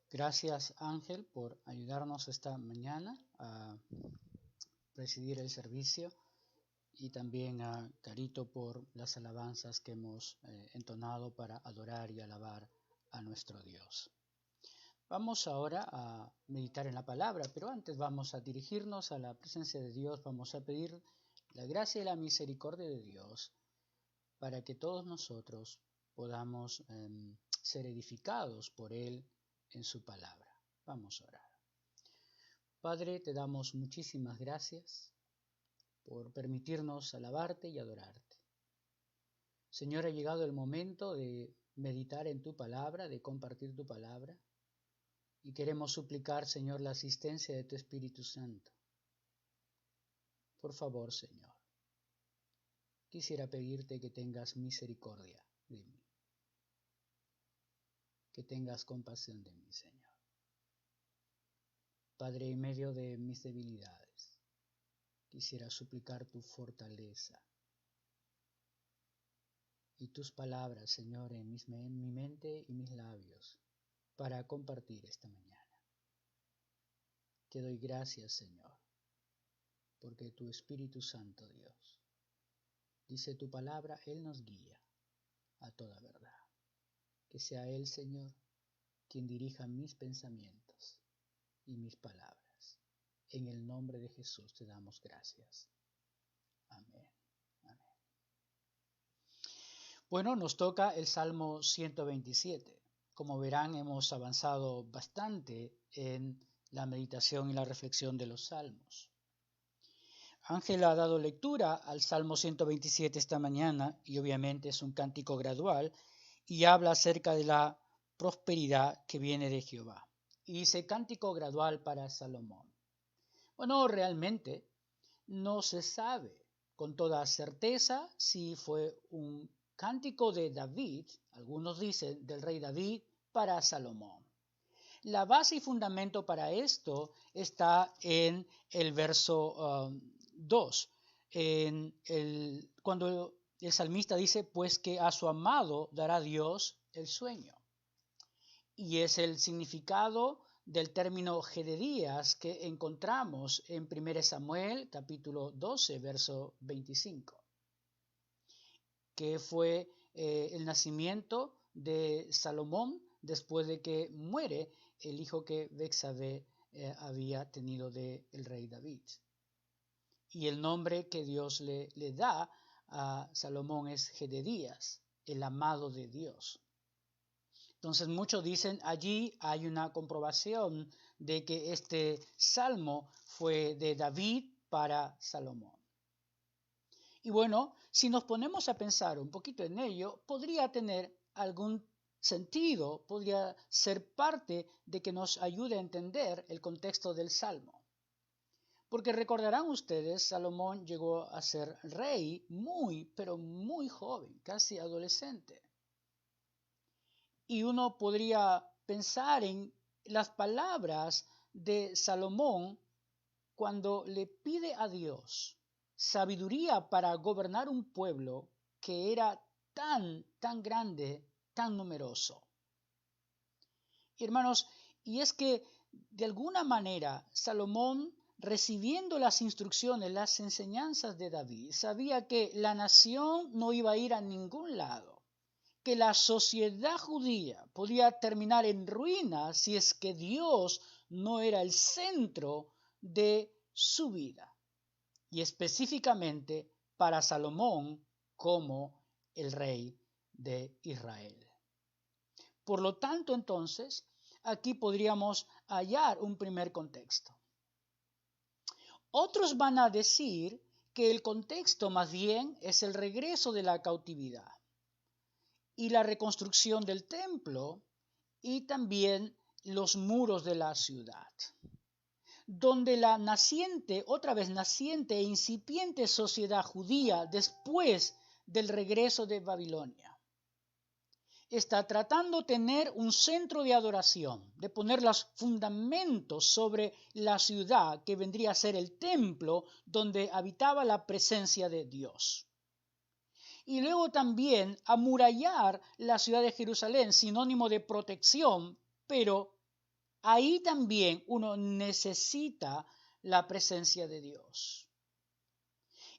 Gracias Ángel por ayudarnos esta mañana a presidir el servicio y también a Carito por las alabanzas que hemos entonado para adorar y alabar a nuestro Dios. Vamos ahora a meditar en la palabra, pero antes vamos a dirigirnos a la presencia de Dios, vamos a pedir la gracia y la misericordia de Dios para que todos nosotros podamos ser edificados por Él en su palabra. Vamos a orar. Padre, te damos muchísimas gracias por permitirnos alabarte y adorarte. Señor, ha llegado el momento de meditar en tu palabra, de compartir tu palabra, y queremos suplicar, Señor, la asistencia de tu Espíritu Santo. Por favor, Señor, quisiera pedirte que tengas misericordia de mí, que tengas compasión de mí, Señor. Padre, en medio de mis debilidades, quisiera suplicar tu fortaleza y tus palabras, Señor, en mi mente y mis labios, para compartir esta mañana. Te doy gracias, Señor, porque tu Espíritu Santo, Dios, dice tu palabra, Él nos guía a toda verdad. Que sea Él, Señor, quien dirija mis pensamientos y mis palabras. En el nombre de Jesús te damos gracias. Amén. Amén. Bueno, nos toca el Salmo 127. Como verán, hemos avanzado bastante en la meditación y la reflexión de los salmos. Ángel ha dado lectura al Salmo 127 esta mañana y obviamente es un cántico gradual y habla acerca de la prosperidad que viene de Jehová. Y dice cántico gradual para Salomón. Bueno, realmente no se sabe con toda certeza si fue un cántico de David, algunos dicen del rey David, para Salomón. La base y fundamento para esto está en el verso 2, cuando el salmista dice, pues que a su amado dará Dios el sueño. Y es el significado del término Jededías que encontramos en 1 Samuel capítulo 12, verso 25, que fue el nacimiento de Salomón después de que muere el hijo que Betsabé había tenido del rey David. Y el nombre que Dios le da a Salomón es Jededías, el amado de Dios. Entonces muchos dicen allí hay una comprobación de que este salmo fue de David para Salomón. Y bueno, si nos ponemos a pensar un poquito en ello, podría tener algún sentido, podría ser parte de que nos ayude a entender el contexto del salmo. Porque recordarán ustedes, Salomón llegó a ser rey muy, pero muy joven, casi adolescente. Y uno podría pensar en las palabras de Salomón cuando le pide a Dios sabiduría para gobernar un pueblo que era tan grande, tan numeroso. Hermanos, y es que de alguna manera Salomón, recibiendo las instrucciones, las enseñanzas de David, sabía que la nación no iba a ir a ningún lado, que la sociedad judía podía terminar en ruinas si es que Dios no era el centro de su vida, y específicamente para Salomón como el rey de Israel. Por lo tanto, entonces, aquí podríamos hallar un primer contexto. Otros van a decir que el contexto más bien es el regreso de la cautividad y la reconstrucción del templo y también los muros de la ciudad, donde la naciente, otra vez naciente e incipiente sociedad judía después del regreso de Babilonia está tratando de tener un centro de adoración, de poner los fundamentos sobre la ciudad que vendría a ser el templo donde habitaba la presencia de Dios. Y luego también amurallar la ciudad de Jerusalén, sinónimo de protección, pero ahí también uno necesita la presencia de Dios.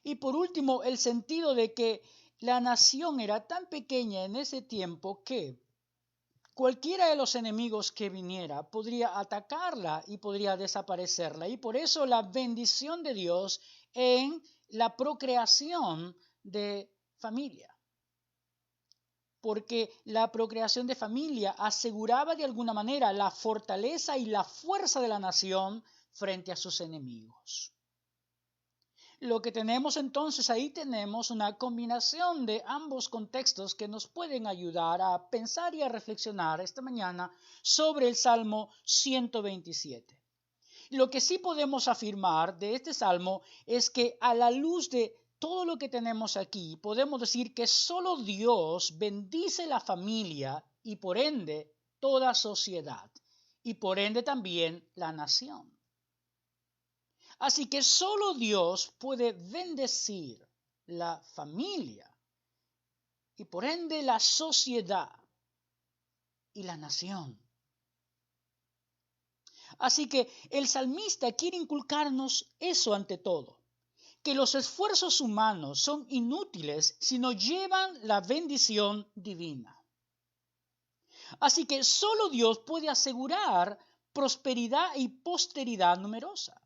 Y por último, el sentido de que la nación era tan pequeña en ese tiempo que cualquiera de los enemigos que viniera podría atacarla y podría desaparecerla. Y por eso la bendición de Dios en la procreación de familia. Porque la procreación de familia aseguraba de alguna manera la fortaleza y la fuerza de la nación frente a sus enemigos. Lo que tenemos entonces ahí tenemos una combinación de ambos contextos que nos pueden ayudar a pensar y a reflexionar esta mañana sobre el Salmo 127. Lo que sí podemos afirmar de este salmo es que a la luz de todo lo que tenemos aquí, podemos decir que solo Dios bendice la familia y por ende toda sociedad y por ende también la nación. Así que solo Dios puede bendecir la familia y por ende la sociedad y la nación. Así que el salmista quiere inculcarnos eso ante todo, que los esfuerzos humanos son inútiles si no llevan la bendición divina. Así que solo Dios puede asegurar prosperidad y posteridad numerosa.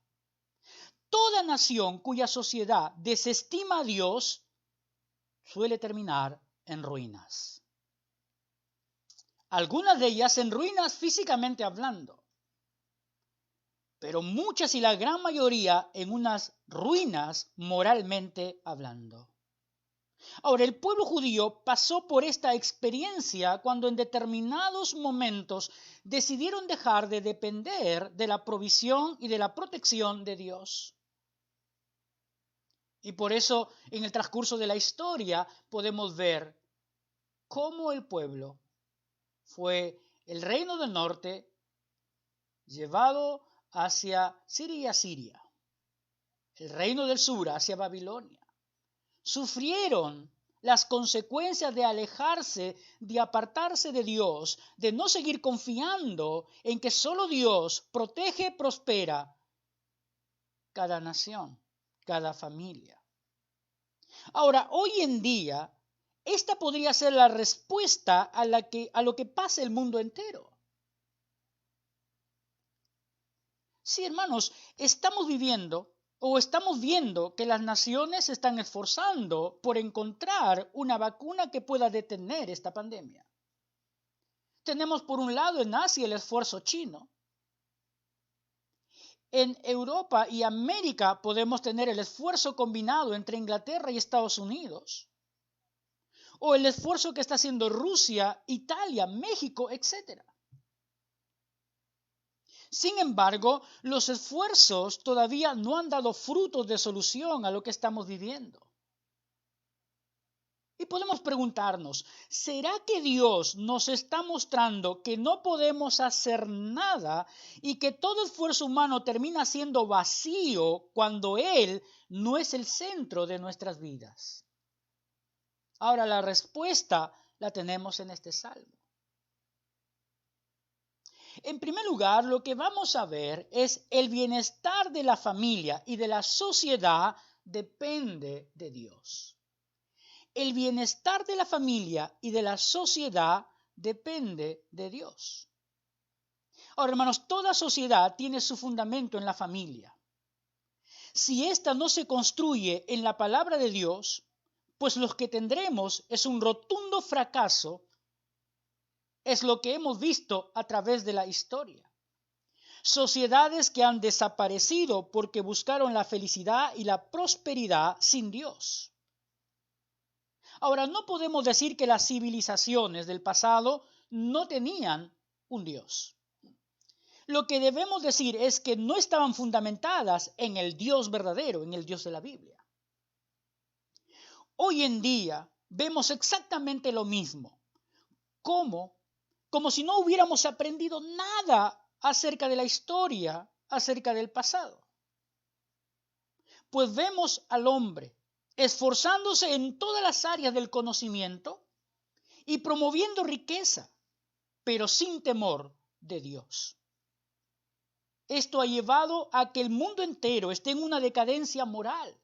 Toda nación cuya sociedad desestima a Dios suele terminar en ruinas. Algunas de ellas en ruinas físicamente hablando, pero muchas y la gran mayoría en unas ruinas moralmente hablando. Ahora, el pueblo judío pasó por esta experiencia cuando en determinados momentos decidieron dejar de depender de la provisión y de la protección de Dios. Y por eso, en el transcurso de la historia, podemos ver cómo el pueblo fue el reino del norte llevado hacia Siria, el reino del sur hacia Babilonia. Sufrieron las consecuencias de alejarse, de apartarse de Dios, de no seguir confiando en que solo Dios protege, prospera cada nación, cada familia. Ahora, hoy en día, esta podría ser la respuesta a lo que pasa el mundo entero. Sí, hermanos, estamos viendo que las naciones se están esforzando por encontrar una vacuna que pueda detener esta pandemia. Tenemos por un lado en Asia el esfuerzo chino. En Europa y América podemos tener el esfuerzo combinado entre Inglaterra y Estados Unidos. O el esfuerzo que está haciendo Rusia, Italia, México, etc. Sin embargo, los esfuerzos todavía no han dado frutos de solución a lo que estamos viviendo. Y podemos preguntarnos, ¿será que Dios nos está mostrando que no podemos hacer nada y que todo esfuerzo humano termina siendo vacío cuando Él no es el centro de nuestras vidas? Ahora, la respuesta la tenemos en este salmo. En primer lugar, lo que vamos a ver es el bienestar de la familia y de la sociedad depende de Dios. El bienestar de la familia y de la sociedad depende de Dios. Ahora, hermanos, toda sociedad tiene su fundamento en la familia. Si ésta no se construye en la palabra de Dios, pues lo que tendremos es un rotundo fracaso. Es lo que hemos visto a través de la historia. Sociedades que han desaparecido porque buscaron la felicidad y la prosperidad sin Dios. Ahora, no podemos decir que las civilizaciones del pasado no tenían un Dios. Lo que debemos decir es que no estaban fundamentadas en el Dios verdadero, en el Dios de la Biblia. Hoy en día vemos exactamente lo mismo. Como si no hubiéramos aprendido nada acerca de la historia, acerca del pasado. Pues vemos al hombre esforzándose en todas las áreas del conocimiento y promoviendo riqueza, pero sin temor de Dios. esto ha llevado a que el mundo entero esté en una decadencia moral.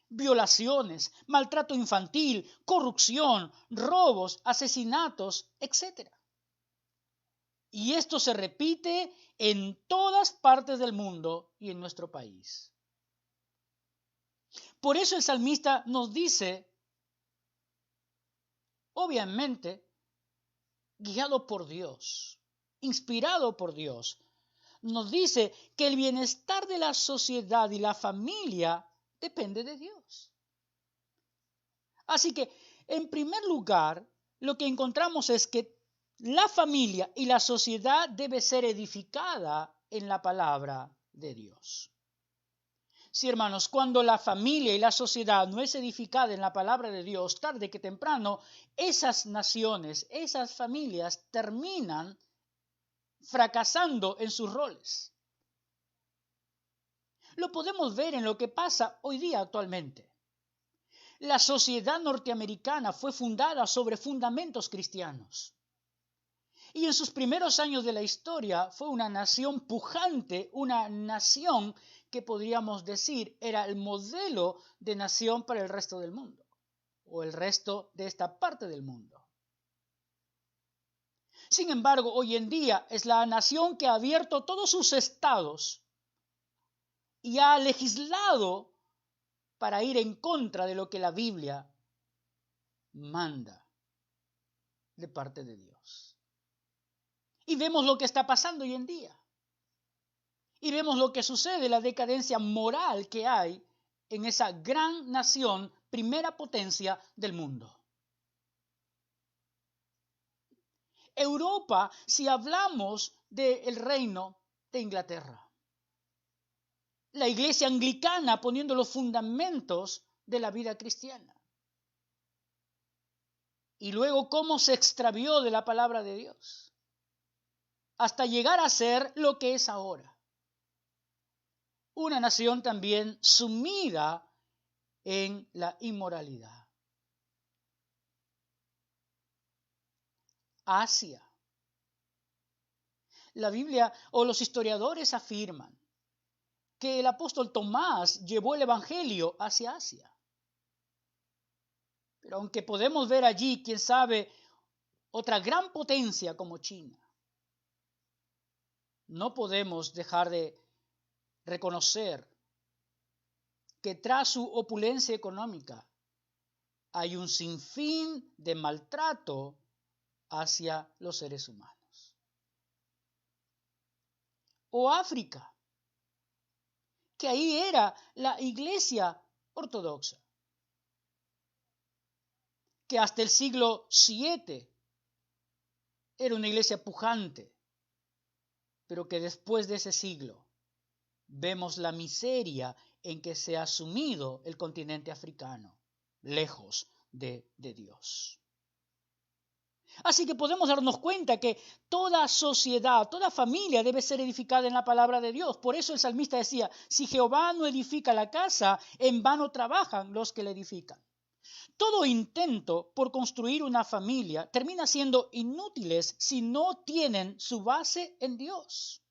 Violaciones, maltrato infantil, corrupción, robos, asesinatos, etc. Y esto se repite en todas partes del mundo y en nuestro país. Por eso el salmista nos dice, obviamente, guiado por Dios, inspirado por Dios, nos dice que el bienestar de la sociedad y la familia depende de Dios. Así que, en primer lugar, lo que encontramos es que la familia y la sociedad debe ser edificada en la palabra de Dios. Sí, hermanos, cuando la familia y la sociedad no es edificada en la palabra de Dios, tarde que temprano, esas naciones, esas familias terminan fracasando en sus roles. Lo podemos ver en lo que pasa hoy día actualmente. La sociedad norteamericana fue fundada sobre fundamentos cristianos. Y en sus primeros años de la historia fue una nación pujante, una nación que podríamos decir era el modelo de nación para el resto del mundo, o el resto de esta parte del mundo. Sin embargo, hoy en día es la nación que ha abierto todos sus estados y ha legislado para ir en contra de lo que la Biblia manda de parte de Dios. Y vemos lo que está pasando hoy en día. Y vemos lo que sucede, la decadencia moral que hay en esa gran nación, primera potencia del mundo. Europa, si hablamos del reino de Inglaterra. La iglesia anglicana poniendo los fundamentos de la vida cristiana. Y luego cómo se extravió de la palabra de Dios. Hasta llegar a ser lo que es ahora. Una nación también sumida en la inmoralidad. Asia. La Biblia o los historiadores afirman que el apóstol Tomás llevó el evangelio hacia Asia. Pero aunque podemos ver allí, quién sabe, otra gran potencia como China, no podemos dejar de reconocer que tras su opulencia económica hay un sinfín de maltrato hacia los seres humanos. O África, que ahí era la iglesia ortodoxa, que hasta el siglo VII era una iglesia pujante, pero que después de ese siglo vemos la miseria en que se ha sumido el continente africano, lejos de Dios. Así que podemos darnos cuenta que toda sociedad, toda familia debe ser edificada en la palabra de Dios. Por eso el salmista decía, si Jehová no edifica la casa, en vano trabajan los que la edifican. Todo intento por construir una familia termina siendo inútiles si no tienen su base en Dios.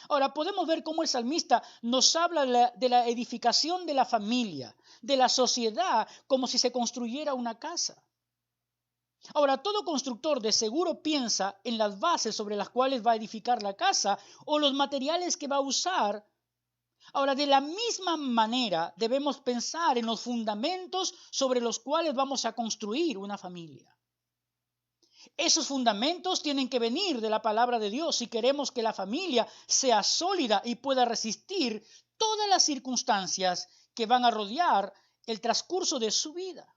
Ahora podemos ver cómo el salmista nos habla de la edificación de la familia, de la sociedad, como si se construyera una casa. Ahora, todo constructor de seguro piensa en las bases sobre las cuales va a edificar la casa o los materiales que va a usar. Ahora, de la misma manera debemos pensar en los fundamentos sobre los cuales vamos a construir una familia. Esos fundamentos tienen que venir de la palabra de Dios si queremos que la familia sea sólida y pueda resistir todas las circunstancias que van a rodear el transcurso de su vida.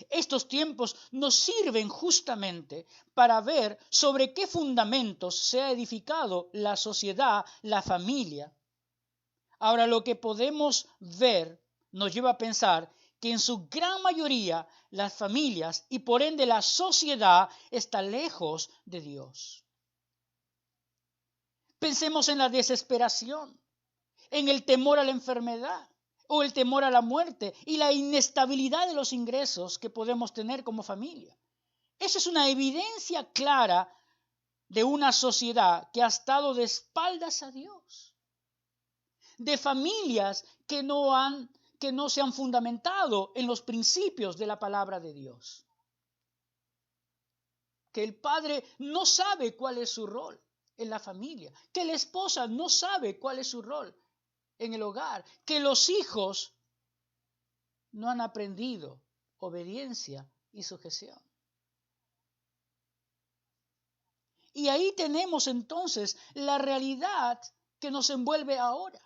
Estos tiempos nos sirven justamente para ver sobre qué fundamentos se ha edificado la sociedad, la familia. Ahora, lo que podemos ver nos lleva a pensar que en su gran mayoría las familias y por ende la sociedad está lejos de Dios. Pensemos en la desesperación, en el temor a la enfermedad o el temor a la muerte y la inestabilidad de los ingresos que podemos tener como familia. Eso es una evidencia clara de una sociedad que ha estado de espaldas a Dios, de familias que no se han fundamentado en los principios de la palabra de Dios. Que el padre no sabe cuál es su rol en la familia, que la esposa no sabe cuál es su rol en el hogar, que los hijos no han aprendido obediencia y sujeción. Y ahí tenemos entonces la realidad que nos envuelve ahora.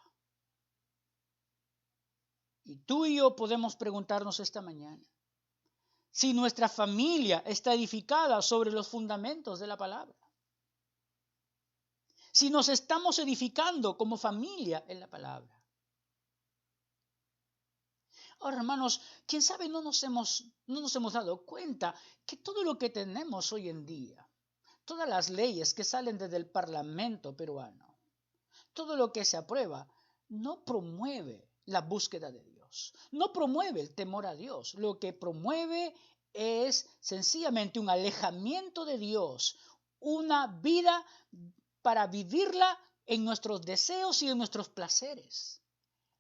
Y tú y yo podemos preguntarnos esta mañana si nuestra familia está edificada sobre los fundamentos de la palabra. Si nos estamos edificando como familia en la palabra. Ahora, hermanos, quién sabe no nos hemos dado cuenta que todo lo que tenemos hoy en día, todas las leyes que salen desde el Parlamento peruano, todo lo que se aprueba, no promueve la búsqueda de Dios, no promueve el temor a Dios. Lo que promueve es sencillamente un alejamiento de Dios, una vida para vivirla en nuestros deseos y en nuestros placeres,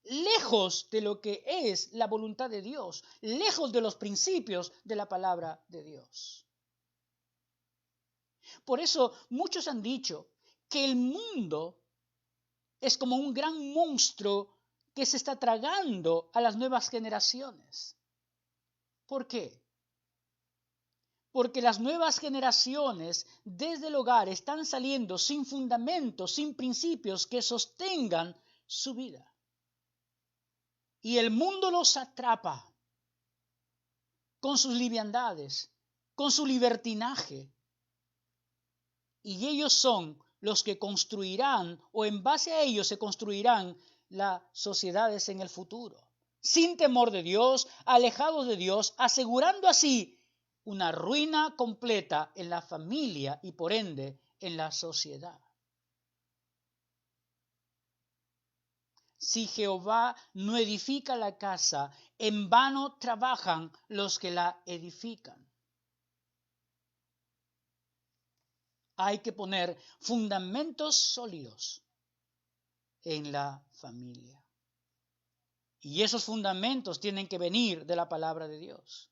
lejos de lo que es la voluntad de Dios, lejos de los principios de la palabra de Dios. Por eso muchos han dicho que el mundo es como un gran monstruo que se está tragando a las nuevas generaciones. ¿Por qué? Porque las nuevas generaciones desde el hogar están saliendo sin fundamentos, sin principios que sostengan su vida. Y el mundo los atrapa con sus liviandades, con su libertinaje. Y ellos son los que construirán, o en base a ellos se construirán las sociedades en el futuro. Sin temor de Dios, alejados de Dios, asegurando así una ruina completa en la familia y por ende en la sociedad. Si Jehová no edifica la casa, en vano trabajan los que la edifican. Hay que poner fundamentos sólidos en la familia. Y esos fundamentos tienen que venir de la palabra de Dios.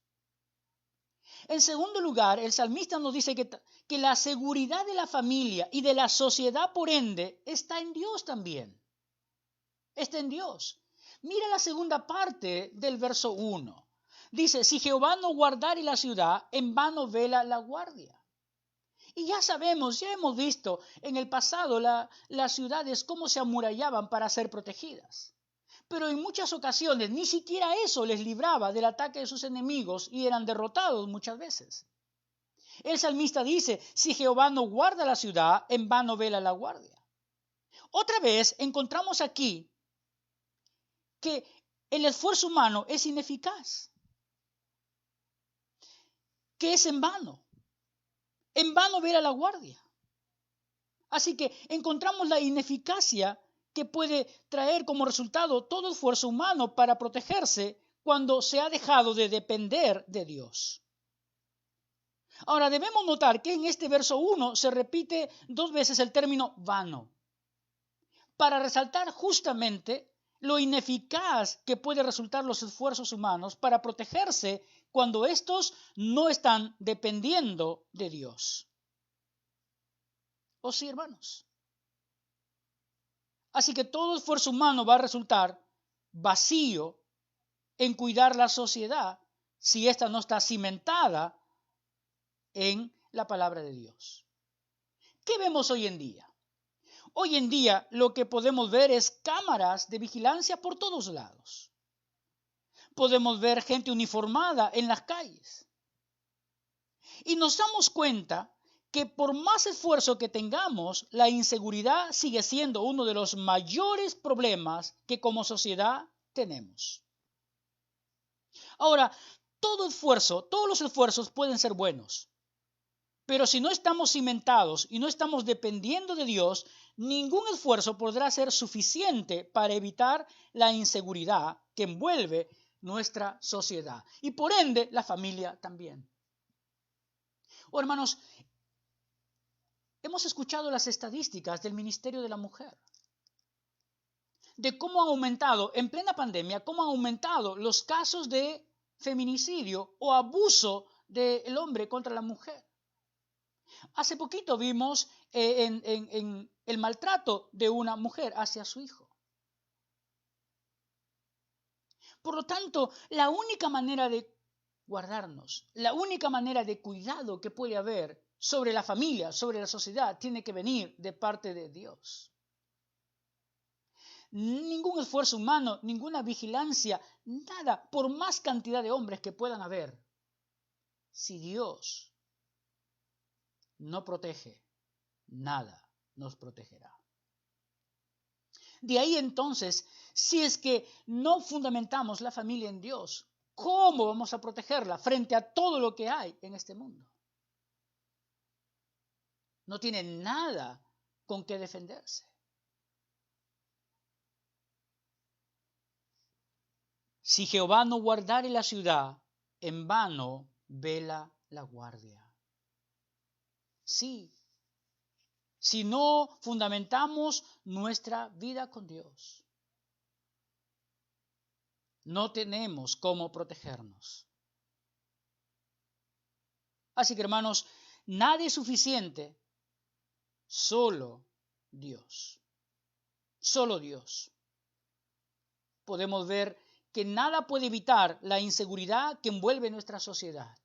En segundo lugar, el salmista nos dice que la seguridad de la familia y de la sociedad, por ende, está en Dios también. Está en Dios. Mira la segunda parte del verso 1. Dice, si Jehová no guardare la ciudad, en vano vela la guardia. Y ya sabemos, ya hemos visto en el pasado las ciudades cómo se amurallaban para ser protegidas. Pero en muchas ocasiones ni siquiera eso les libraba del ataque de sus enemigos y eran derrotados muchas veces. El salmista dice, si Jehová no guarda la ciudad, en vano vela la guardia. Otra vez encontramos aquí que el esfuerzo humano es ineficaz, que es en vano vela la guardia. Así que encontramos la ineficacia que puede traer como resultado todo esfuerzo humano para protegerse cuando se ha dejado de depender de Dios. Ahora debemos notar que en este verso 1 se repite 2 veces el término vano, para resaltar justamente lo ineficaz que puede resultar los esfuerzos humanos para protegerse cuando estos no están dependiendo de Dios. ¿O sí, hermanos? Así que todo esfuerzo humano va a resultar vacío en cuidar la sociedad si ésta no está cimentada en la palabra de Dios. ¿Qué vemos hoy en día? Hoy en día lo que podemos ver es cámaras de vigilancia por todos lados. Podemos ver gente uniformada en las calles. Y nos damos cuenta que por más esfuerzo que tengamos, la inseguridad sigue siendo uno de los mayores problemas que como sociedad tenemos. Ahora, todos los esfuerzos pueden ser buenos, pero si no estamos cimentados y no estamos dependiendo de Dios, ningún esfuerzo podrá ser suficiente para evitar la inseguridad que envuelve nuestra sociedad y por ende la familia también. Hermanos, Hemos escuchado las estadísticas del Ministerio de la Mujer, de cómo han aumentado, en plena pandemia, cómo han aumentado los casos de feminicidio o abuso del hombre contra la mujer. Hace poquito vimos en el maltrato de una mujer hacia su hijo. Por lo tanto, la única manera de guardarnos, la única manera de cuidado que puede haber sobre la familia, sobre la sociedad, tiene que venir de parte de Dios. Ningún esfuerzo humano, ninguna vigilancia, nada, por más cantidad de hombres que puedan haber, si Dios no protege, nada nos protegerá. De ahí entonces, si es que no fundamentamos la familia en Dios, ¿cómo vamos a protegerla frente a todo lo que hay en este mundo? No tiene nada con qué defenderse. Si Jehová no guardare la ciudad, en vano vela la guardia. Sí, si no fundamentamos nuestra vida con Dios, no tenemos cómo protegernos. Así que, hermanos, nada es suficiente, solo Dios. Solo Dios. Podemos ver que nada puede evitar la inseguridad que envuelve nuestra sociedad.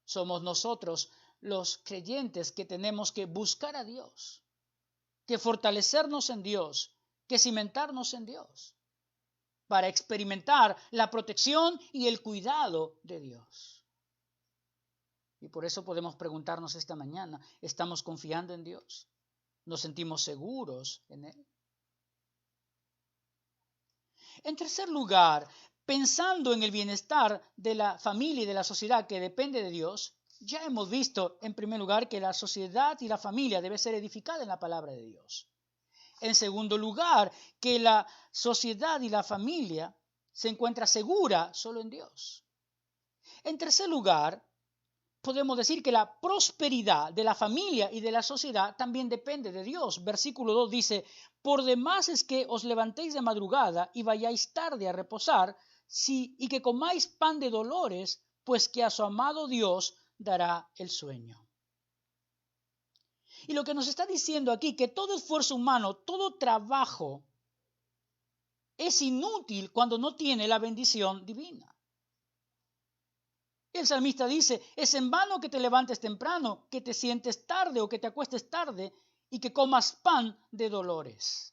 Somos nosotros los creyentes que tenemos que buscar a Dios, que fortalecernos en Dios, que cimentarnos en Dios, para experimentar la protección y el cuidado de Dios. Y por eso podemos preguntarnos esta mañana, ¿estamos confiando en Dios? ¿Nos sentimos seguros en Él? En tercer lugar, pensando en el bienestar de la familia y de la sociedad que depende de Dios, ya hemos visto en primer lugar que la sociedad y la familia debe ser edificada en la palabra de Dios. En segundo lugar, que la sociedad y la familia se encuentra segura solo en Dios. En tercer lugar, podemos decir que la prosperidad de la familia y de la sociedad también depende de Dios. Versículo 2 dice, por demás es que os levantéis de madrugada y vayáis tarde a reposar, y que comáis pan de dolores, pues que a su amado Dios dará el sueño. Y lo que nos está diciendo aquí, que todo esfuerzo humano, todo trabajo, es inútil cuando no tiene la bendición divina. El salmista dice, es en vano que te levantes temprano, que te sientes tarde o que te acuestes tarde y que comas pan de dolores.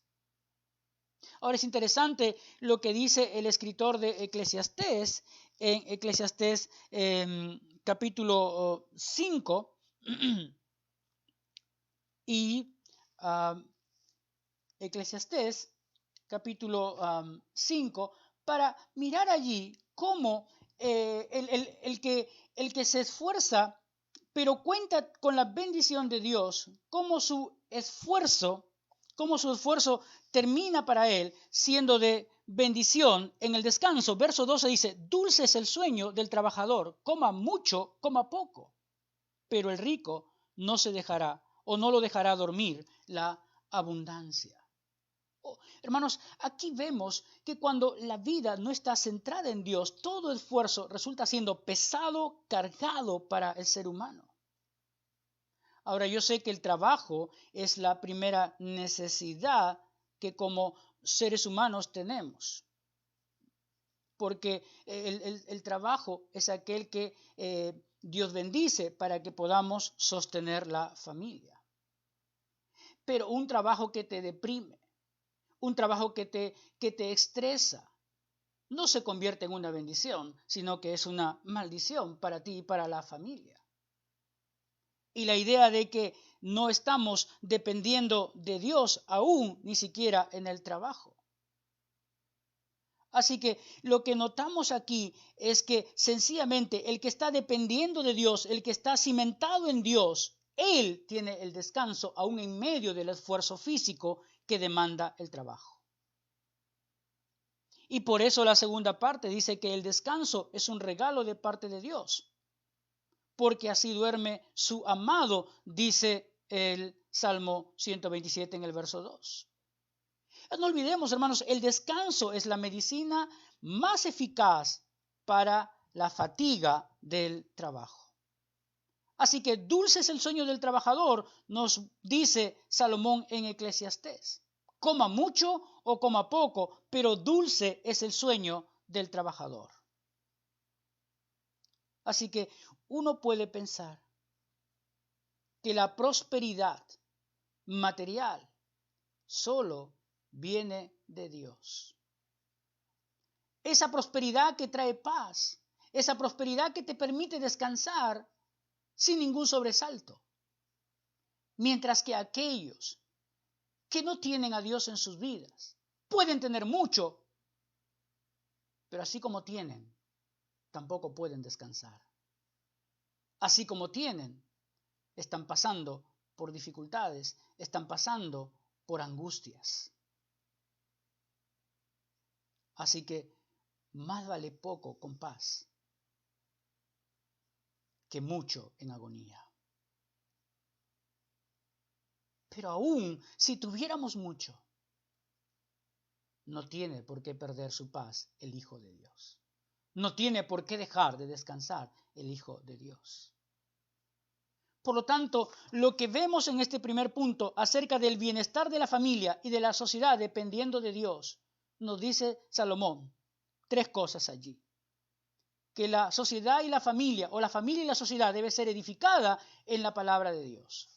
Ahora es interesante lo que dice el escritor de Eclesiastés, en Eclesiastés capítulo 5 y Eclesiastés capítulo 5 para mirar allí cómo el que se esfuerza, pero cuenta con la bendición de Dios, cómo su esfuerzo termina para él siendo de bendición en el descanso. Verso 12 dice, dulce es el sueño del trabajador, coma mucho, coma poco, pero el rico no se dejará o no lo dejará dormir la abundancia. Hermanos, aquí vemos que cuando la vida no está centrada en Dios, todo esfuerzo resulta siendo pesado, cargado para el ser humano. Ahora, yo sé que el trabajo es la primera necesidad que como seres humanos tenemos, porque el trabajo es aquel que Dios bendice para que podamos sostener la familia. Pero un trabajo que te deprime, un trabajo que te estresa, no se convierte en una bendición, sino que es una maldición para ti y para la familia. Y la idea de que no estamos dependiendo de Dios aún, ni siquiera en el trabajo. Así que lo que notamos aquí es que sencillamente el que está dependiendo de Dios, el que está cimentado en Dios, él tiene el descanso aún en medio del esfuerzo físico que demanda el trabajo. Y por eso la segunda parte dice que el descanso es un regalo de parte de Dios. porque así duerme su amado, dice el Salmo 127 en el verso 2. No olvidemos, hermanos, el descanso es la medicina más eficaz para la fatiga del trabajo. Así que dulce es el sueño del trabajador, nos dice Salomón en Eclesiastés. Coma mucho o coma poco, pero dulce es el sueño del trabajador. Así que uno puede pensar que la prosperidad material solo viene de Dios. Esa prosperidad que trae paz, esa prosperidad que te permite descansar sin ningún sobresalto. Mientras que aquellos que no tienen a Dios en sus vidas pueden tener mucho, pero así como tienen, tampoco pueden descansar. Así como tienen, están pasando por dificultades, están pasando por angustias. Así que más vale poco con paz que mucho en agonía. Pero aún si tuviéramos mucho, no tiene por qué perder su paz el Hijo de Dios. No tiene por qué dejar de descansar el Hijo de Dios. Por lo tanto, lo que vemos en este primer punto acerca del bienestar de la familia y de la sociedad dependiendo de Dios, nos dice Salomón 3 cosas allí. Que la sociedad y la familia, o la familia y la sociedad, debe ser edificada en la palabra de Dios.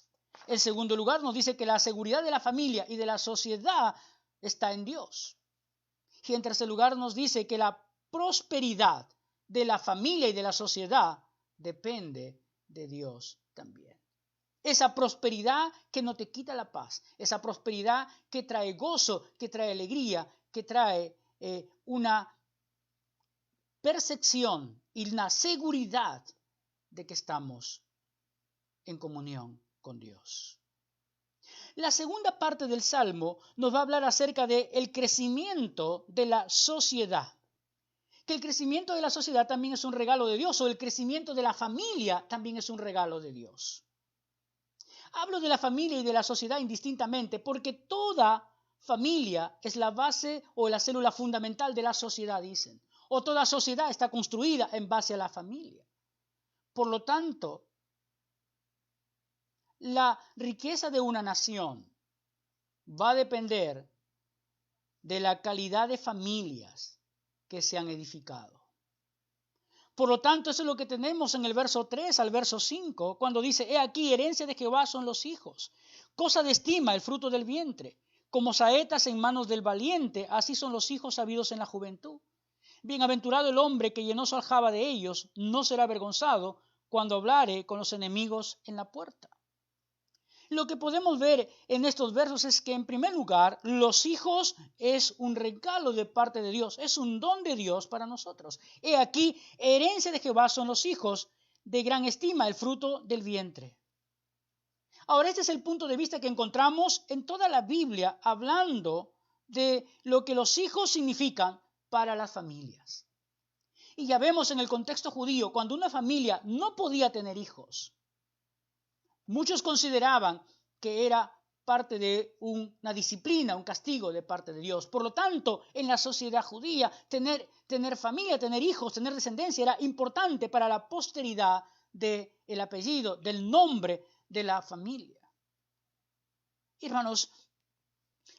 En segundo lugar, nos dice que la seguridad de la familia y de la sociedad está en Dios. Y en tercer lugar, nos dice que la prosperidad de la familia y de la sociedad depende de Dios también. Esa prosperidad que no te quita la paz, esa prosperidad que trae gozo, que trae alegría, que trae una percepción y una seguridad de que estamos en comunión con Dios. La segunda parte del Salmo nos va a hablar acerca del crecimiento de la sociedad. Que el crecimiento de la sociedad también es un regalo de Dios, o el crecimiento de la familia también es un regalo de Dios. Hablo de la familia y de la sociedad indistintamente porque toda familia es la base o la célula fundamental de la sociedad, dicen. O toda sociedad está construida en base a la familia. Por lo tanto, la riqueza de una nación va a depender de la calidad de familias que se han edificado. Por lo tanto, eso es lo que tenemos en el verso 3 al verso 5, cuando dice, he aquí, herencia de Jehová son los hijos, cosa de estima el fruto del vientre, como saetas en manos del valiente, así son los hijos habidos en la juventud. Bienaventurado el hombre que llenó su aljaba de ellos, no será avergonzado cuando hablare con los enemigos en la puerta. Lo que podemos ver en estos versos es que, en primer lugar, los hijos es un regalo de parte de Dios, es un don de Dios para nosotros. He aquí, herencia de Jehová son los hijos, de gran estima el fruto del vientre. Ahora, este es el punto de vista que encontramos en toda la Biblia, hablando de lo que los hijos significan para las familias. Y ya vemos en el contexto judío, cuando una familia no podía tener hijos, muchos consideraban que era parte de una disciplina, un castigo de parte de Dios. Por lo tanto, en la sociedad judía, tener familia, tener hijos, tener descendencia era importante para la posteridad del apellido, del nombre de la familia. Hermanos,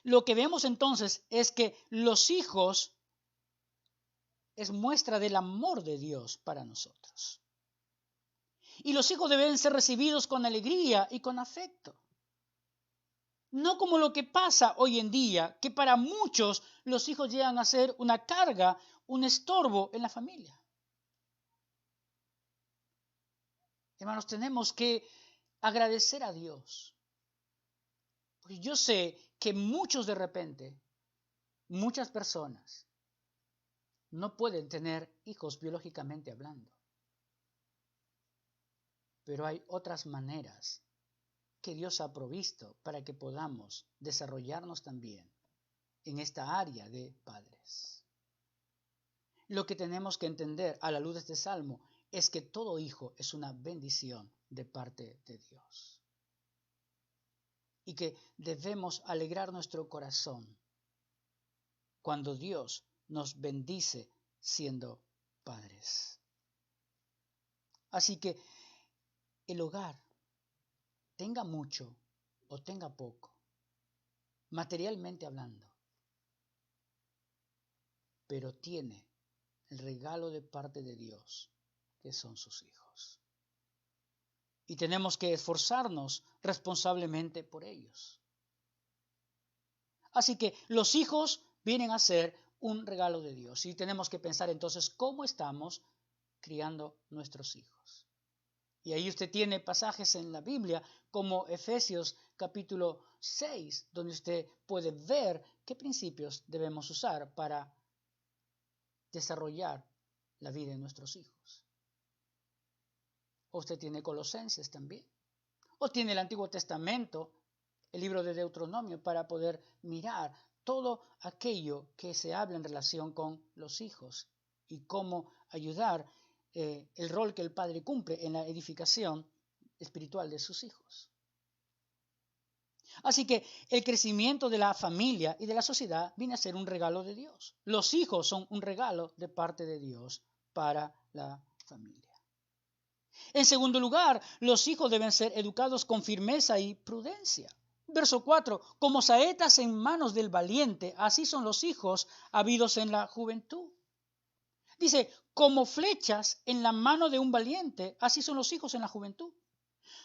lo que vemos entonces es que los hijos es muestra del amor de Dios para nosotros. Y los hijos deben ser recibidos con alegría y con afecto. No como lo que pasa hoy en día, que para muchos los hijos llegan a ser una carga, un estorbo en la familia. Hermanos, tenemos que agradecer a Dios. Porque yo sé que muchos de repente, muchas personas, no pueden tener hijos biológicamente hablando. Pero hay otras maneras que Dios ha provisto para que podamos desarrollarnos también en esta área de padres. Lo que tenemos que entender a la luz de este salmo es que todo hijo es una bendición de parte de Dios. Y que debemos alegrar nuestro corazón cuando Dios nos bendice siendo padres. Así que el hogar, tenga mucho o tenga poco, materialmente hablando, pero tiene el regalo de parte de Dios, que son sus hijos. Y tenemos que esforzarnos responsablemente por ellos. Así que los hijos vienen a ser un regalo de Dios. Y tenemos que pensar entonces cómo estamos criando nuestros hijos. Y ahí usted tiene pasajes en la Biblia como Efesios capítulo 6, donde usted puede ver qué principios debemos usar para desarrollar la vida de nuestros hijos. O usted tiene Colosenses también. O tiene el Antiguo Testamento, el libro de Deuteronomio, para poder mirar todo aquello que se habla en relación con los hijos y cómo ayudar el rol que el padre cumple en la edificación espiritual de sus hijos. Así que el crecimiento de la familia y de la sociedad viene a ser un regalo de Dios. Los hijos son un regalo de parte de Dios para la familia. En segundo lugar, los hijos deben ser educados con firmeza y prudencia. Verso 4, como saetas en manos del valiente, así son los hijos habidos en la juventud. Dice, como flechas en la mano de un valiente, así son los hijos en la juventud.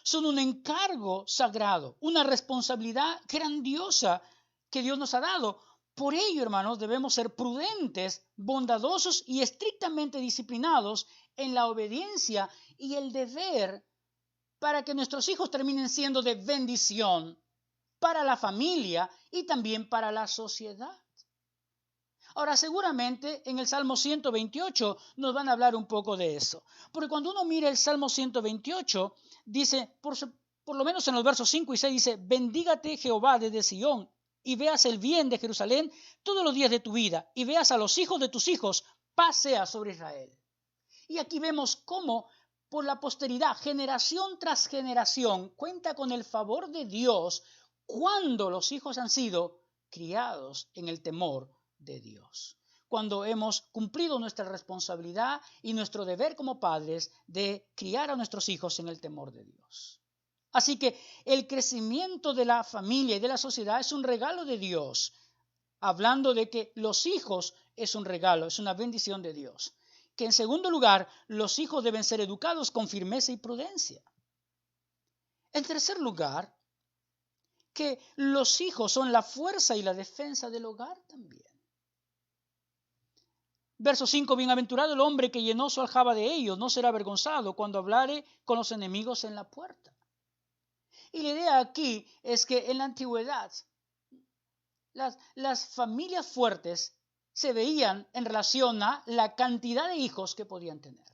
Son un encargo sagrado, una responsabilidad grandiosa que Dios nos ha dado. Por ello, hermanos, debemos ser prudentes, bondadosos y estrictamente disciplinados en la obediencia y el deber para que nuestros hijos terminen siendo de bendición para la familia y también para la sociedad. Ahora, seguramente en el Salmo 128 nos van a hablar un poco de eso. Porque cuando uno mira el Salmo 128, dice, por lo menos en los versos 5 y 6, dice, bendígate Jehová desde Sión y veas el bien de Jerusalén todos los días de tu vida y veas a los hijos de tus hijos, paz sea sobre Israel. Y aquí vemos cómo por la posteridad, generación tras generación, cuenta con el favor de Dios cuando los hijos han sido criados en el temor de Dios. Cuando hemos cumplido nuestra responsabilidad y nuestro deber como padres de criar a nuestros hijos en el temor de Dios. Así que el crecimiento de la familia y de la sociedad es un regalo de Dios, hablando de que los hijos es un regalo, es una bendición de Dios. Que en segundo lugar, los hijos deben ser educados con firmeza y prudencia. En tercer lugar, que los hijos son la fuerza y la defensa del hogar también. Verso 5, bienaventurado el hombre que llenó su aljaba de ellos, no será avergonzado cuando hablare con los enemigos en la puerta. Y la idea aquí es que en la antigüedad, las familias fuertes se veían en relación a la cantidad de hijos que podían tener.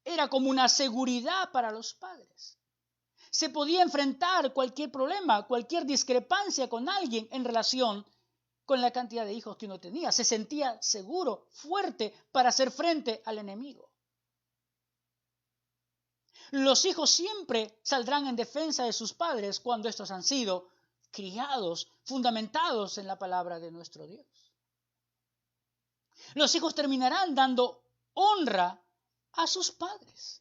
Era como una seguridad para los padres. Se podía enfrentar cualquier problema, cualquier discrepancia con alguien en relación con la cantidad de hijos que uno tenía. Se sentía seguro, fuerte para hacer frente al enemigo. Los hijos siempre saldrán en defensa de sus padres cuando estos han sido criados, fundamentados en la palabra de nuestro Dios. Los hijos terminarán dando honra a sus padres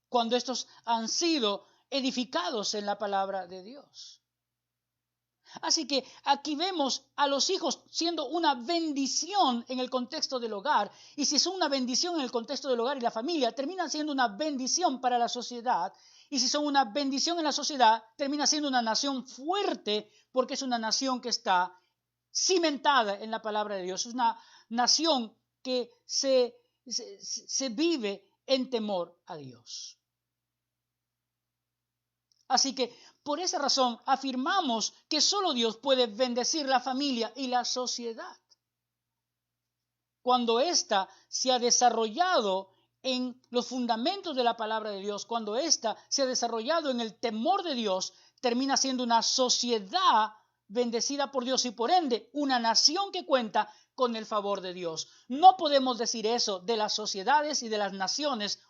cuando estos han sido edificados en la palabra de Dios. Así que aquí vemos a los hijos siendo una bendición en el contexto del hogar. Y si son una bendición en el contexto del hogar y la familia, terminan siendo una bendición para la sociedad. Y si son una bendición en la sociedad, termina siendo una nación fuerte porque es una nación que está cimentada en la palabra de Dios. Es una nación que se vive en temor a Dios. Así que por esa razón afirmamos que solo Dios puede bendecir la familia y la sociedad. Cuando ésta se ha desarrollado en los fundamentos de la palabra de Dios, cuando ésta se ha desarrollado en el temor de Dios, termina siendo una sociedad bendecida por Dios y por ende una nación que cuenta con el favor de Dios. No podemos decir eso de las sociedades y de las naciones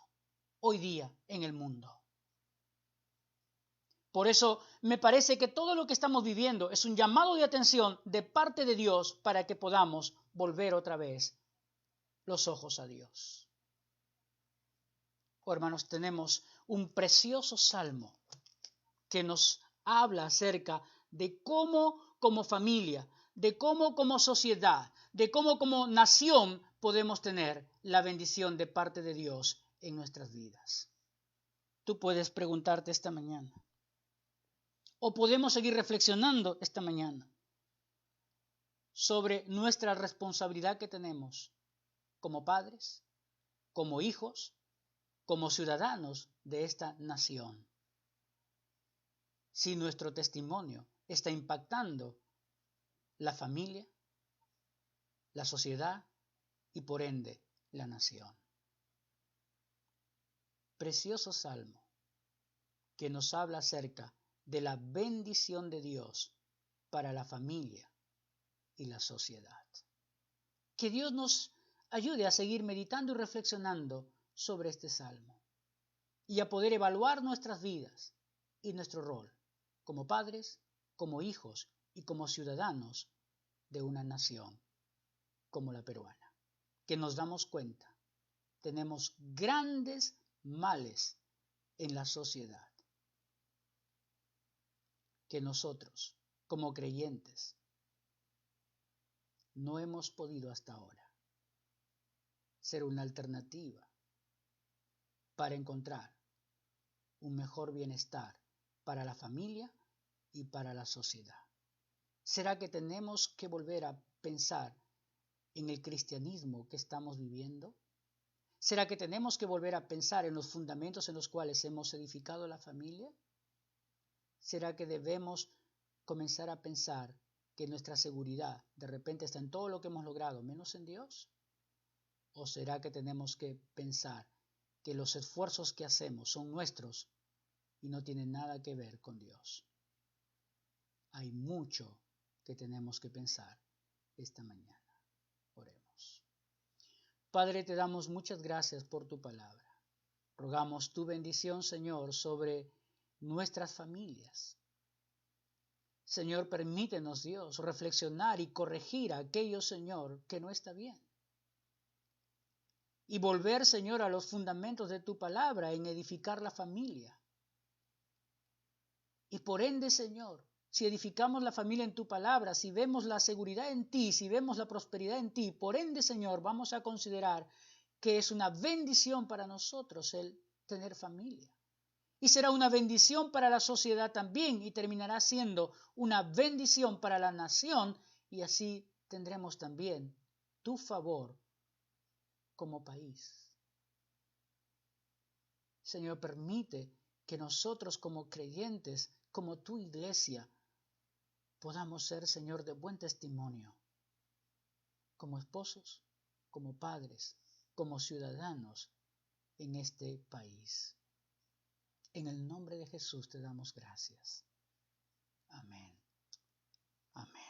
hoy día en el mundo. Por eso me parece que todo lo que estamos viviendo es un llamado de atención de parte de Dios para que podamos volver otra vez los ojos a Dios. Oh, hermanos, tenemos un precioso salmo que nos habla acerca de cómo como familia, de cómo como sociedad, de cómo como nación podemos tener la bendición de parte de Dios en nuestras vidas. Tú puedes preguntarte esta mañana, o podemos seguir reflexionando esta mañana sobre nuestra responsabilidad que tenemos como padres, como hijos, como ciudadanos de esta nación. Si nuestro testimonio está impactando la familia, la sociedad y por ende la nación. Precioso salmo que nos habla acerca de la bendición de Dios para la familia y la sociedad. Que Dios nos ayude a seguir meditando y reflexionando sobre este salmo y a poder evaluar nuestras vidas y nuestro rol como padres, como hijos y como ciudadanos de una nación como la peruana. Que nos damos cuenta, tenemos grandes males en la sociedad que nosotros, como creyentes, no hemos podido hasta ahora ser una alternativa para encontrar un mejor bienestar para la familia y para la sociedad. ¿Será que tenemos que volver a pensar en el cristianismo que estamos viviendo? ¿Será que tenemos que volver a pensar en los fundamentos en los cuales hemos edificado la familia? ¿Será que debemos comenzar a pensar que nuestra seguridad de repente está en todo lo que hemos logrado, menos en Dios? ¿O será que tenemos que pensar que los esfuerzos que hacemos son nuestros y no tienen nada que ver con Dios? Hay mucho que tenemos que pensar esta mañana. Oremos. Padre, te damos muchas gracias por tu palabra. Rogamos tu bendición, Señor, sobre nuestras familias. Señor, permítenos, Dios, reflexionar y corregir a aquello, Señor, que no está bien. Y volver, Señor, a los fundamentos de tu palabra en edificar la familia. Y por ende, Señor, si edificamos la familia en tu palabra, si vemos la seguridad en ti, si vemos la prosperidad en ti, por ende, Señor, vamos a considerar que es una bendición para nosotros el tener familia. Y será una bendición para la sociedad también y terminará siendo una bendición para la nación y así tendremos también tu favor como país. Señor, permite que nosotros como creyentes, como tu iglesia, podamos ser, Señor, de buen testimonio, como esposos, como padres, como ciudadanos en este país. En el nombre de Jesús te damos gracias. Amén. Amén.